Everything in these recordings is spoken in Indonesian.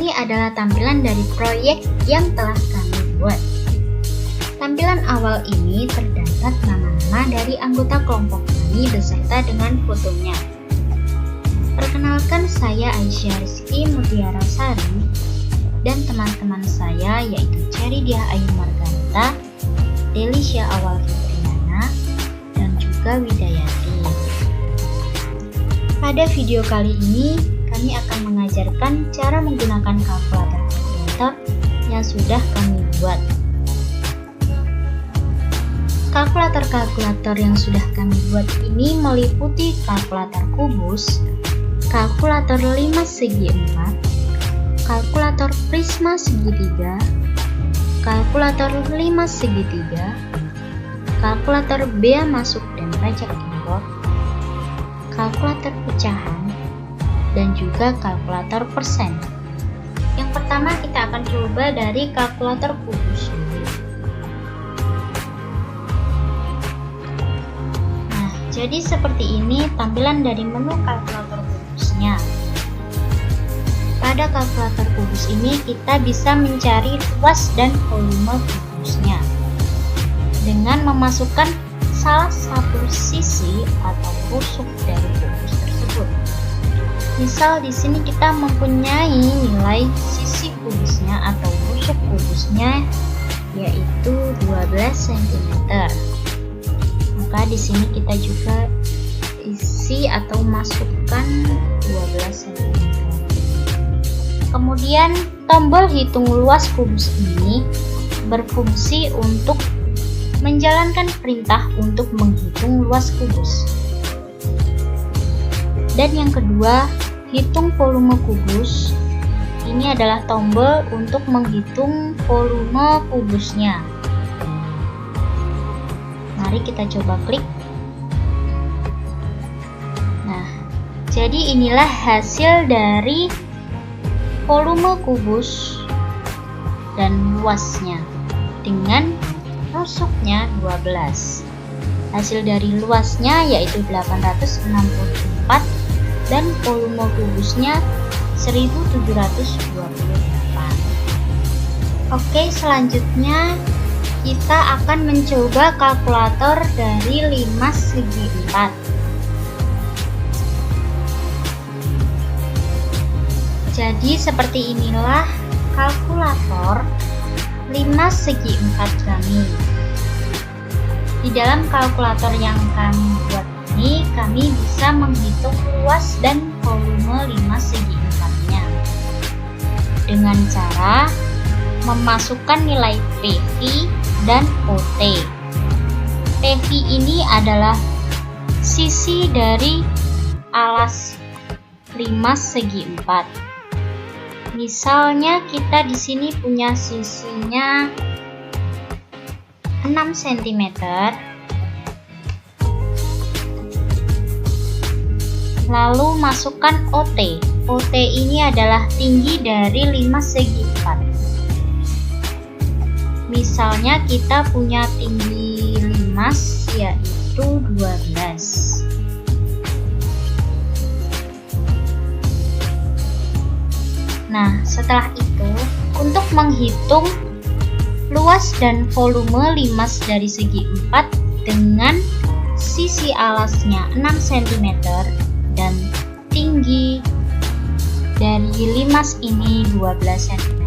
Ini adalah tampilan dari proyek yang telah kami buat. Tampilan awal ini terdapat nama-nama dari anggota kelompok kami beserta dengan fotonya. Perkenalkan, saya Aisyah Rizky Mutiara Sari dan teman-teman saya yaitu Cherry Diah Ayu Margarita, Delisha Awal Fitriana, dan juga Widayati. Pada video kali ini kami akan mengajarkan cara menggunakan kalkulator yang sudah kami buat. Kalkulator yang sudah kami buat ini meliputi kalkulator kubus, kalkulator 5 segi 4, kalkulator prisma segitiga, kalkulator 5 segitiga, kalkulator bea masuk dan pajak impor, kalkulator pecahan, dan juga kalkulator persen. Yang pertama kita akan coba dari kalkulator kubus. Jadi seperti ini tampilan dari menu kalkulator kubusnya. Pada kalkulator kubus ini kita bisa mencari luas dan volume kubusnya dengan memasukkan salah satu sisi atau rusuk dari kubus tersebut. Misal di sini kita mempunyai nilai sisi kubusnya atau rusuk kubusnya yaitu 12 cm. Maka di sini kita juga isi atau masukkan 12 cm. Kemudian tombol hitung luas kubus ini berfungsi untuk menjalankan perintah untuk menghitung luas kubus. Dan yang kedua, hitung volume kubus. Ini adalah tombol untuk menghitung volume kubusnya. Mari kita coba klik. Nah, jadi inilah hasil dari volume kubus dan luasnya dengan rusuknya 12. Hasil dari luasnya yaitu 864 dan volume kubusnya 1728. Oke, selanjutnya kita akan mencoba kalkulator dari 5 segi 4. Jadi seperti inilah kalkulator 5 segi 4 kami. Di dalam kalkulator yang kami buat ini, kami bisa menghitung luas dan volume 5 segi 4-nya dengan cara memasukkan nilai PV dan OT. PV ini adalah sisi dari alas 5 segi 4. Misalnya kita di sini punya sisinya 6 cm. Lalu masukkan OT. OT ini adalah tinggi dari 5 segi 4. Misalnya kita punya tinggi 5 yaitu 12. Nah, setelah itu untuk menghitung luas dan volume 5 dari segi 4 dengan sisi alasnya 6 cm dan tinggi dari 5 ini 12 cm,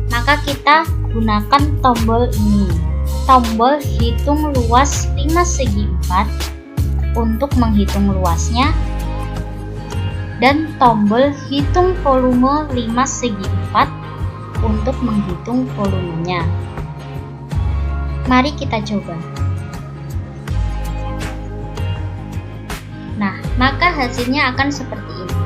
maka kita gunakan tombol ini, tombol hitung luas 5 segi 4 untuk menghitung luasnya, dan tombol hitung volume 5 segi 4 untuk menghitung volumenya. Mari kita coba. Nah, maka hasilnya akan seperti ini.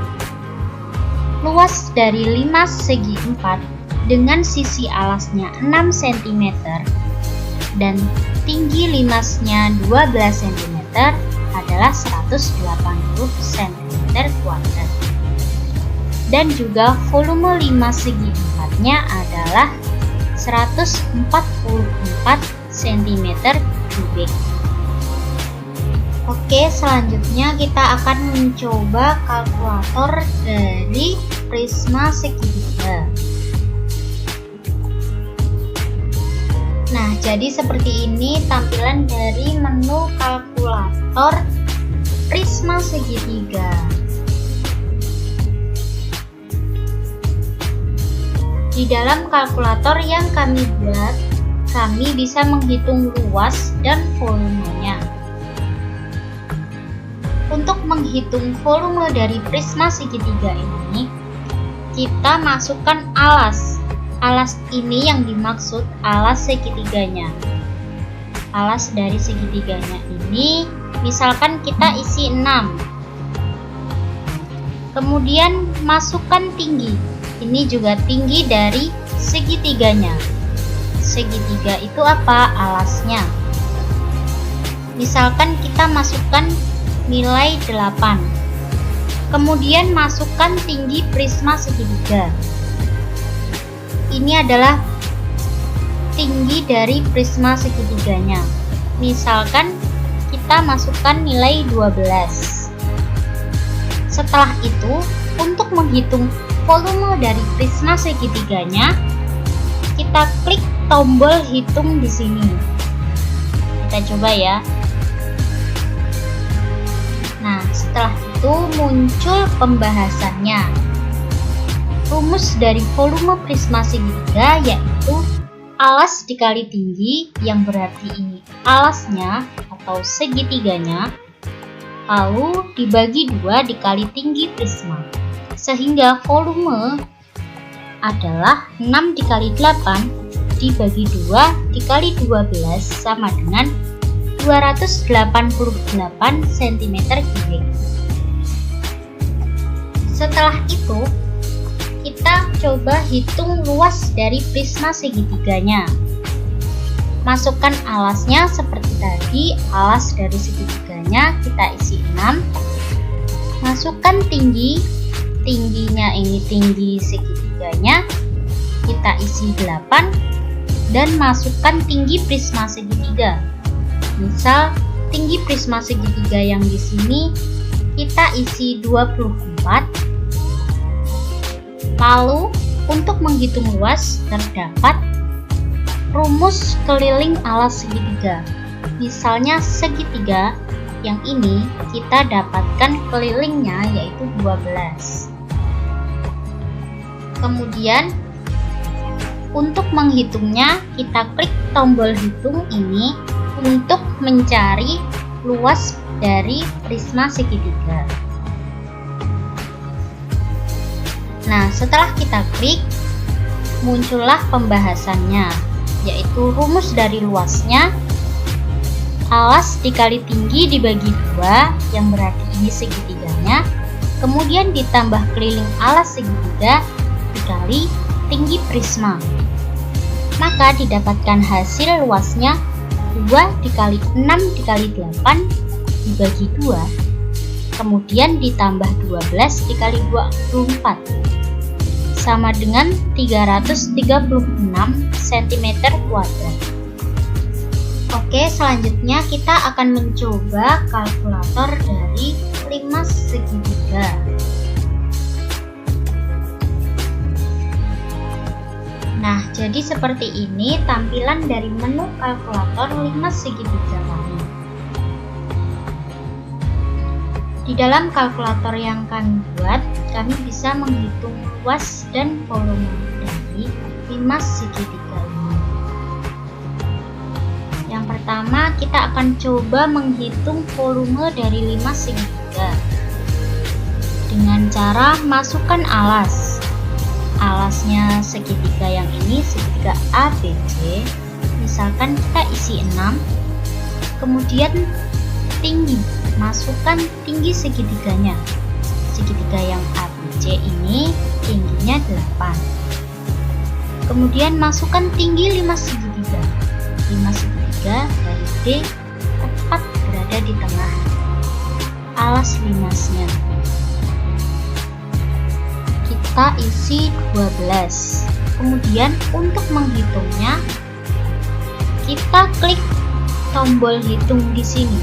Luas dari 5 segi 4 dengan sisi alasnya 6 cm dan tinggi 5-nya 12 cm adalah 180 cm². Dan juga volume 5 segi 4-nya adalah 144 cm3. Oke, selanjutnya kita akan mencoba kalkulator dari prisma segitiga. Nah, jadi seperti ini tampilan dari menu kalkulator prisma segitiga. Di dalam kalkulator yang kami buat, kami bisa menghitung luas dan volumenya. Untuk menghitung volume dari prisma segitiga ini, kita masukkan alas. Alas ini yang dimaksud alas segitiganya. Alas dari segitiganya ini, misalkan kita isi 6. Kemudian masukkan tinggi. Ini juga tinggi dari segitiganya. Segitiga itu apa? Alasnya. Misalkan kita masukkan nilai 8. Kemudian masukkan tinggi prisma segitiga. Ini adalah tinggi dari prisma segitiganya. Misalkan kita masukkan nilai 12. Setelah itu, untuk menghitung volume dari prisma segitiganya, kita klik tombol hitung di sini. Kita coba ya. Nah, setelah itu muncul pembahasannya. Rumus dari volume prisma segitiga yaitu alas dikali tinggi, yang berarti ini alasnya atau segitiganya, lalu dibagi 2 dikali tinggi prisma. Sehingga volume adalah 6 dikali 8 dibagi 2 dikali 12 sama dengan 288 cm3. Setelah itu, kita coba hitung luas dari prisma segitiganya. Masukkan alasnya seperti tadi, alas dari segitiganya kita isi 6. Masukkan tinggi. Tingginya ini tinggi segitiganya, kita isi 8, dan masukkan tinggi prisma segitiga. Misal tinggi prisma segitiga yang di sini kita isi 24. Lalu untuk menghitung luas terdapat rumus keliling alas segitiga. Misalnya segitiga yang ini kita dapatkan kelilingnya yaitu 12. Kemudian untuk menghitungnya, kita klik tombol hitung ini untuk mencari luas dari prisma segitiga. Nah, setelah kita klik, muncullah pembahasannya, yaitu rumus dari luasnya alas dikali tinggi dibagi 2, yang berarti ini segitiganya, kemudian ditambah keliling alas segitiga dikali tinggi prisma, maka didapatkan hasil luasnya 2 dikali 6 dikali 8 dibagi 2, kemudian ditambah 12 dikali 24 sama dengan 336 cm². Oke, selanjutnya kita akan mencoba kalkulator dari 5 segitiga. Nah, jadi seperti ini tampilan dari menu kalkulator 5 segitiga kami. Di dalam kalkulator yang kami buat, kami bisa menghitung luas dan volume dari 5 segitiga ini. Yang pertama, kita akan coba menghitung volume dari 5 segitiga dengan cara masukkan alas. Alasnya segitiga yang ini segitiga ABC, misalkan kita isi 6. Kemudian tinggi, masukkan tinggi segitiganya. Segitiga yang ABC ini tingginya 8. Kemudian masukkan tinggi 5 segitiga. 5 segitiga dari D tepat berada di tengah alas 5-nya. Kita isi 12. Kemudian untuk menghitungnya, kita klik tombol hitung di sini.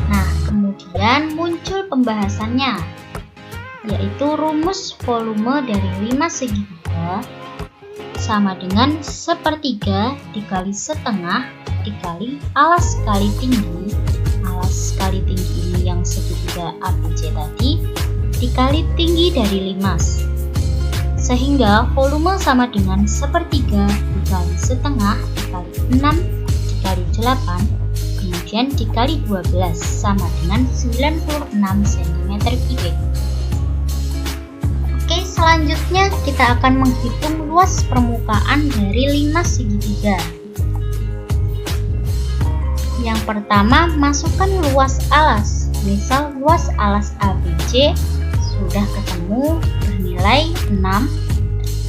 Nah, kemudian muncul pembahasannya, yaitu rumus volume dari 5 segitiga sama dengan 1/3 dikali setengah dikali alas kali tinggi. Alas kali tinggi ini yang segitiga ABC tadi dikali tinggi dari limas. Sehingga volume sama dengan 1/3 dikali setengah dikali 6 dikali 8 kemudian dikali 12 sama dengan 96 cm3. Oke, selanjutnya kita akan menghitung luas permukaan dari limas segitiga. Yang pertama, masukkan luas alas. Misal luas alas ABC sudah ketemu bernilai 6.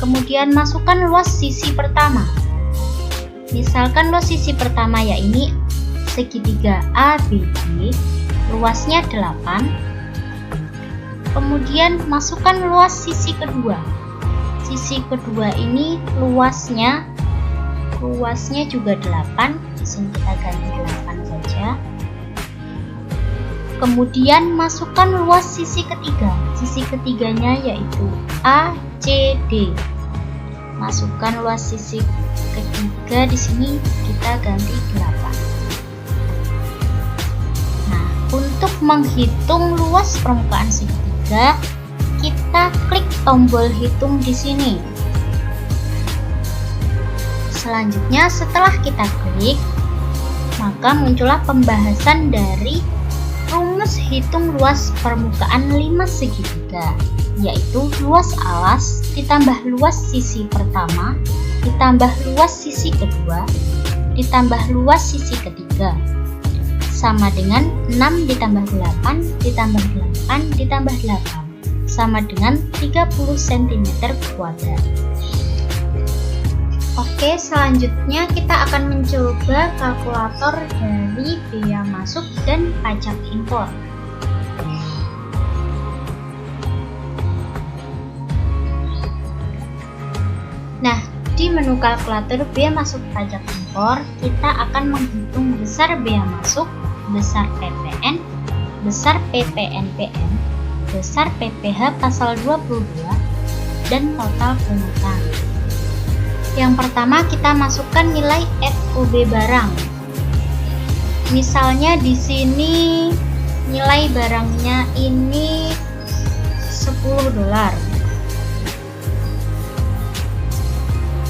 Kemudian masukkan luas sisi pertama. Misalkan luas sisi pertama yaitu segitiga ABC, luasnya 8. Kemudian masukkan luas sisi kedua. Sisi kedua ini luasnya juga 8. Di sini kita ganti 8 saja. Kemudian masukkan luas sisi ketiga. Sisi ketiganya yaitu ACD. Masukkan luas sisi ketiga, di sini kita ganti 8. Nah, untuk menghitung luas permukaan segitiga, kita klik tombol hitung di sini. Selanjutnya setelah kita klik, maka muncullah pembahasan dari rumus hitung luas permukaan limas segitiga, yaitu luas alas ditambah luas sisi pertama ditambah luas sisi kedua ditambah luas sisi ketiga sama dengan 6 ditambah 8 ditambah 8 ditambah 8 sama dengan 30 cm². Oke, selanjutnya kita akan mencoba kalkulator dari bea masuk dan pajak impor. Nah, di menu kalkulator bea masuk pajak impor, kita akan menghitung besar bea masuk, besar PPN, besar PPNBM, besar PPh pasal 22, dan total pungutan. Yang pertama, kita masukkan nilai FOB barang. Misalnya di sini nilai barangnya ini $10.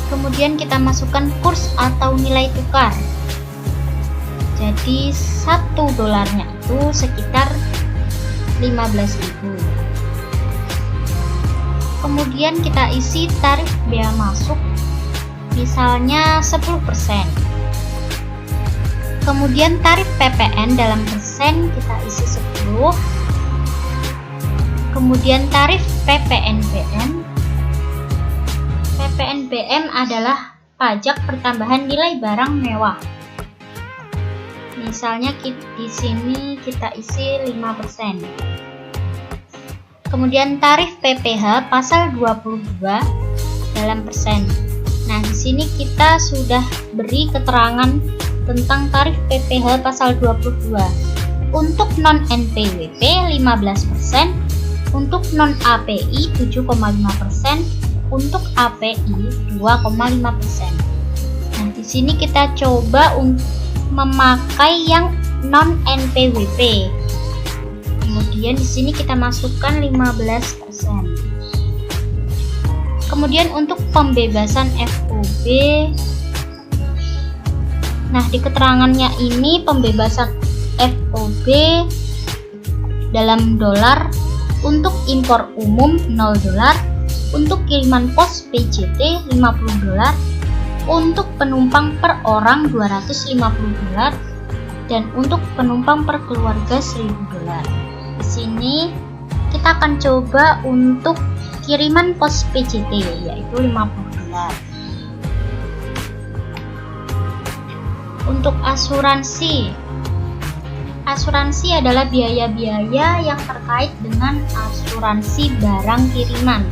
Kemudian kita masukkan kurs atau nilai tukar. Jadi $1 itu sekitar 15.000. Kemudian kita isi tarif bea masuk, misalnya 10%. Kemudian tarif PPN dalam persen kita isi 10. Kemudian tarif PPNBM. PPNBM adalah pajak pertambahan nilai barang mewah. Misalnya di sini kita isi 5%. Kemudian tarif PPh pasal 22 dalam persen. Nah, di sini kita sudah beri keterangan tentang tarif PPh pasal 22. Untuk non NPWP 15%, untuk non API 7,5%, untuk API 2,5%. Nah, di sini kita coba untuk memakai yang non NPWP. Kemudian di sini kita masukkan 15%. Kemudian untuk pembebasan FOB, nah di keterangannya ini pembebasan FOB dalam dolar untuk impor umum $0, untuk kiriman pos PJT $50, untuk penumpang per orang $250, dan untuk penumpang per keluarga $1000. Di sini kita akan coba untuk kiriman pos PJT yaitu $50. Untuk asuransi adalah biaya-biaya yang terkait dengan asuransi barang kiriman,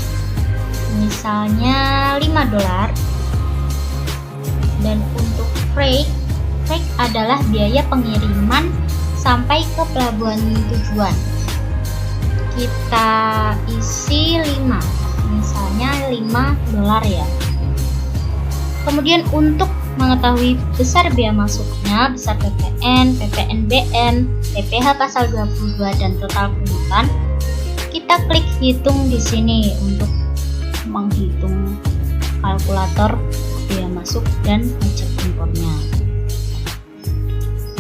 misalnya $5. Dan untuk freight adalah biaya pengiriman sampai ke pelabuhan tujuan. Kita isi 5, misalnya $5 ya. Kemudian untuk mengetahui besar biaya masuknya, besar PPN, PPNBM, PPh pasal 22 dan total pungutan, kita klik hitung di sini untuk menghitung kalkulator biaya masuk dan pajak impornya.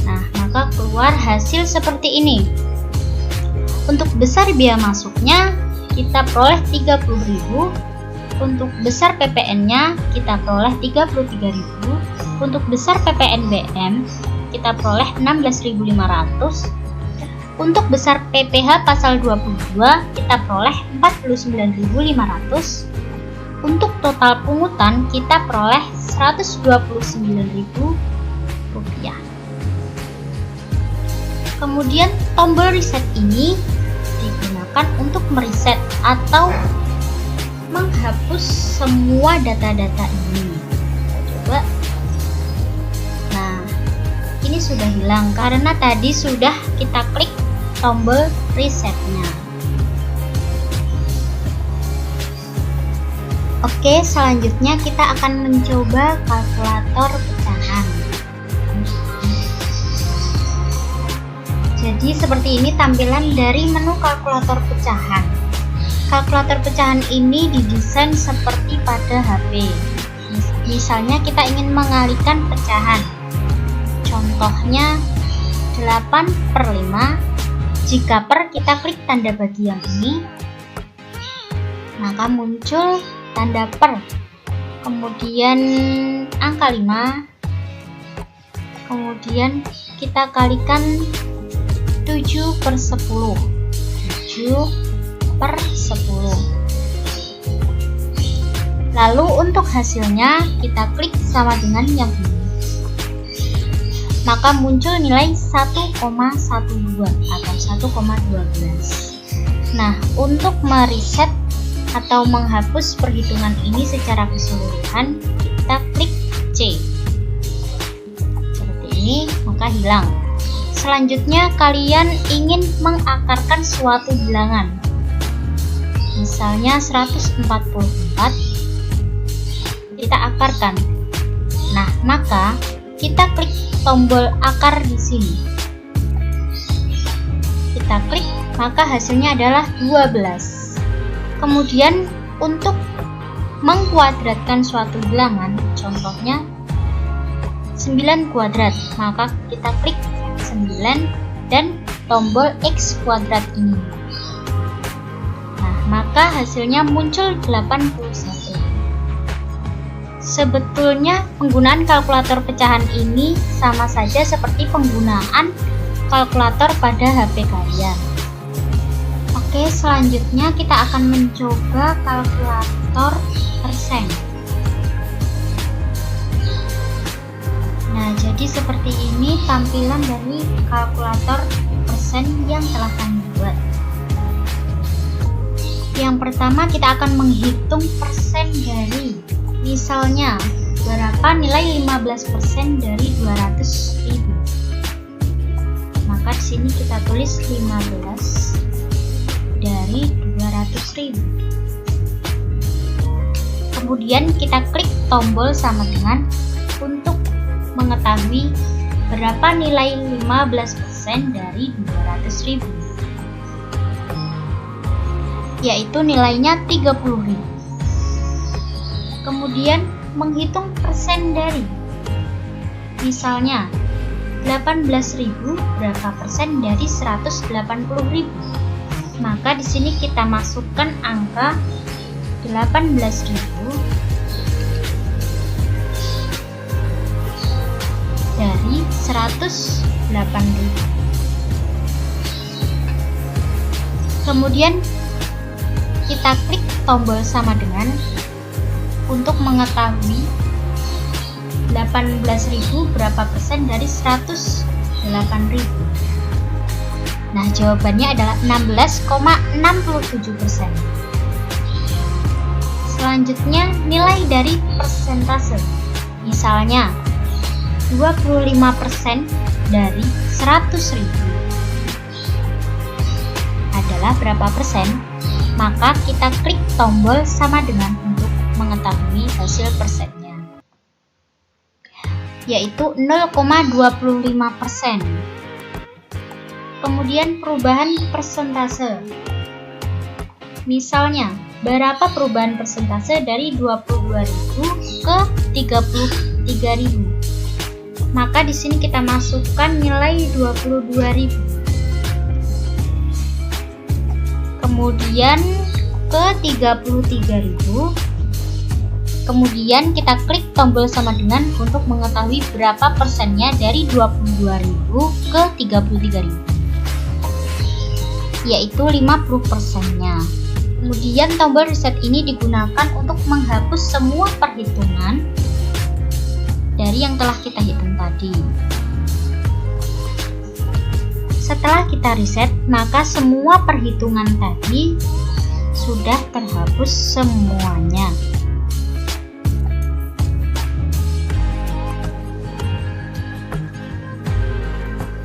Nah, maka keluar hasil seperti ini. Untuk besar biaya masuknya kita peroleh 30.000, untuk besar PPN-nya kita peroleh 33.000, untuk besar PPNBM kita peroleh 16.500, untuk besar PPh pasal 22 kita peroleh 49.500, untuk total pungutan kita peroleh 129.000 rupiah. Kemudian tombol reset ini digunakan untuk mereset atau menghapus semua data-data ini. Kita coba. Nah, ini sudah hilang karena tadi sudah kita klik tombol resetnya. Oke, selanjutnya kita akan mencoba kalkulator pecahan. Jadi seperti ini tampilan dari menu kalkulator pecahan. Kalkulator pecahan ini didesain seperti pada HP. Misalnya kita ingin mengalikan pecahan. Contohnya 8/5. Jika per kita klik tanda bagi yang ini, maka muncul tanda per. Kemudian angka 5. Kemudian kita kalikan 7/10. 7/10. Lalu untuk hasilnya kita klik sama dengan yang ini. Maka muncul nilai 1,12 atau 1,12. Nah, untuk mereset atau menghapus perhitungan ini secara keseluruhan, kita klik C. Seperti ini, maka hilang. Selanjutnya kalian ingin mengakarkan suatu bilangan, misalnya 144, kita akarkan. Nah, maka kita klik tombol akar di sini. Kita klik, maka hasilnya adalah 12. Kemudian untuk mengkuadratkan suatu bilangan, contohnya 9 kuadrat, maka kita klik 9 dan tombol X kuadrat ini. Nah, maka hasilnya muncul 81. Sebetulnya penggunaan kalkulator pecahan ini sama saja seperti penggunaan kalkulator pada HP kalian. Oke, selanjutnya kita akan mencoba kalkulator persen. Nah, jadi seperti ini tampilan dari kalkulator persen yang telah kami buat. Yang pertama kita akan menghitung persen dari, misalnya berapa nilai 15% dari 200.000. Maka di sini kita tulis 15 dari 200.000. Kemudian kita klik tombol sama dengan untuk mengetahui berapa nilai 15% dari 200.000, yaitu nilainya 30.000. Kemudian menghitung persen dari, misalnya 18.000 berapa persen dari 180.000. Maka di sini kita masukkan angka 18.000 dari 108.000. Kemudian kita klik tombol sama dengan untuk mengetahui 18.000 berapa persen dari 108.000. Nah, jawabannya adalah 16,67%. Selanjutnya nilai dari persentase, misalnya 25% dari 100.000 adalah berapa persen, maka kita klik tombol sama dengan untuk mengetahui hasil persennya. yaitu 0,25%. Kemudian perubahan persentase. Misalnya, berapa perubahan persentase dari 22.000 ke 33.000? Maka di sini kita masukkan nilai 22.000. Kemudian ke 33.000. Kemudian kita klik tombol sama dengan untuk mengetahui berapa persennya dari 22.000 ke 33.000, yaitu 50%-nya. Kemudian tombol reset ini digunakan untuk menghapus semua perhitungan dari yang telah kita hitung tadi. Setelah kita reset, maka semua perhitungan tadi sudah terhapus semuanya.